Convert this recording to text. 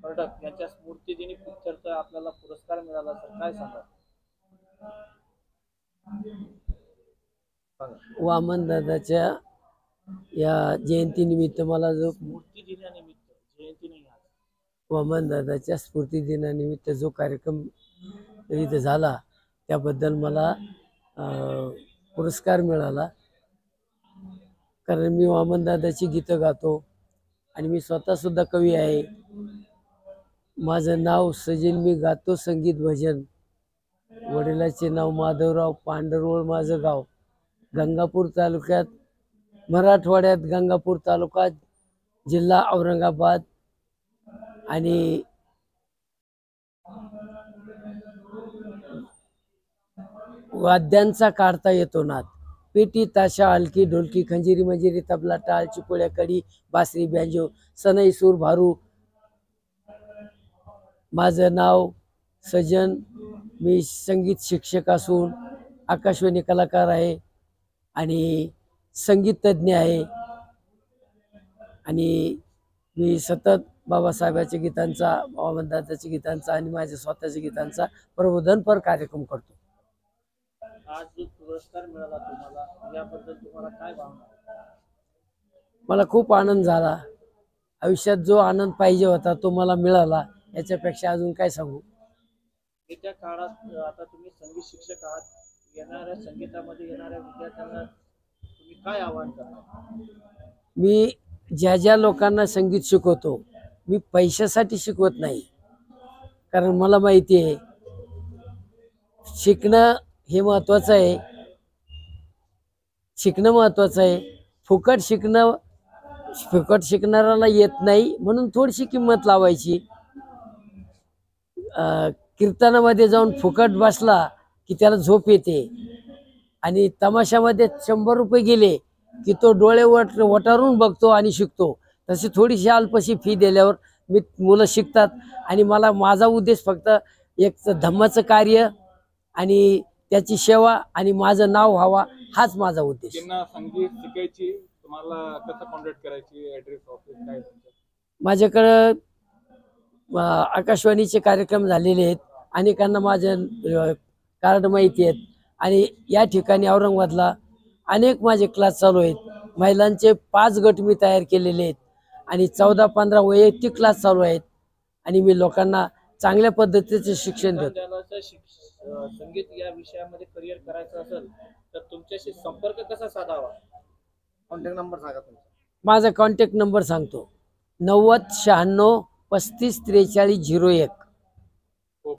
खर्डक यांच्या स्मृतिदिनी पिक्चरचा आपल्याला पुरस्कार मिळाला, सर काय सांगा? वामन दादाच्या या जयंतीनिमित्त मला जो स्मृती दिनानिमित्त, जयंती नाही आज. वामन दादाच्या स्फूर्ती दिनानिमित्त जो कार्यक्रम इथे झाला त्याबद्दल मला पुरस्कार मिळाला. कारण मी वामन दादाची गीतं गातो आणि मी स्वतः सुद्धा कवी आहे. माझं नाव सजन, मी गातो संगीत भजन. वडिलाचे नाव माधवराव, पांढरवळ माझं गाव. गंगापूर तालुक्यात, मराठवाड्यात गंगापूर तालुका, जिल्हा औरंगाबाद. आणि वाद्यांचा काढता येतो नाद. पेटी, ताशा, हलकी, ढोलकी, खंजिरी, मंजिरी, तबला, टाळ, चिपोळ्या, कडी, बासरी, बँजो, सनई, सूर, भारू. माझं नाव सजन, मी संगीत शिक्षक असून आकाशवाणी कलाकार आहे आणि संगीत तज्ज्ञ आहे. आणि मी सतत बाबासाहेबांच्या गीतांचा, वामनदादाच्या गीतांचा आणि माझ्या स्वतःच्या गीतांचा प्रबोधनपर कार्यक्रम करतो. आज जो पुरस्कार मिळाला तुम्हाला, याबद्दल तुम्हाला काय भावना? मला खूप आनंद झाला. आयुष्यात जो आनंद पाहिजे होता तो मला मिळाला. याच्यापेक्षा अजून काय सांगू. येत्या काळात आता तुम्ही संगीत शिक्षक आहात, येणाऱ्या संगीतामध्ये येणाऱ्या विद्यार्थ्यांना तुम्ही काय आव्हान करणार? मी ज्या ज्या लोकांना संगीत शिकवतो, मी पैशासाठी शिकवत नाही. कारण मला माहिती आहे शिकणं हे महत्त्वाचं आहे. शिकणं महत्त्वाचं आहे. फुकट शिकणाऱ्याला येत नाही म्हणून थोडीशी किंमत लावायची. कीर्तनामध्ये जाऊन फुकट बसला की त्याला झोप येते आणि तमाशामध्ये 100 रुपये गेले की तो डोळे वटारून बघतो आणि शिकतो. तशी थोडीशी अल्पशी फी दिल्यावर मुलं शिकतात. आणि मला माझा उद्देश फक्त एक धम्माचं कार्य आणि त्याची सेवा आणि माझं नाव व्हावा हाच माझा उद्देश. त्यांना संगीत शिकायची, तुम्हाला कसं कॉन्टॅक्ट करायची, ॲड्रेस, ऑफिस काय? माझ्याकडं आकाशवाणीचे कार्यक्रम झालेले आहेत. अनेकांना माझे कार्ड माहिती आहेत. आणि या ठिकाणी औरंगाबादला अनेक माझे क्लास चालू आहेत. महिलांचे 5 गट मी तयार केलेले आहेत आणि 14-15 वैयक्तिक क्लास चालू आहेत. आणि मी लोकांना चांगल्या पद्धतीचे शिक्षण देतो. संगीत या विषयामध्ये करिअर करायचं असेल तर तुमच्याशी संपर्क कसा साधावा? कॉन्टॅक्ट नंबर सांगा तुमचा. माझा कॉन्टॅक्ट नंबर सांगतो, 90 96 35 43 01.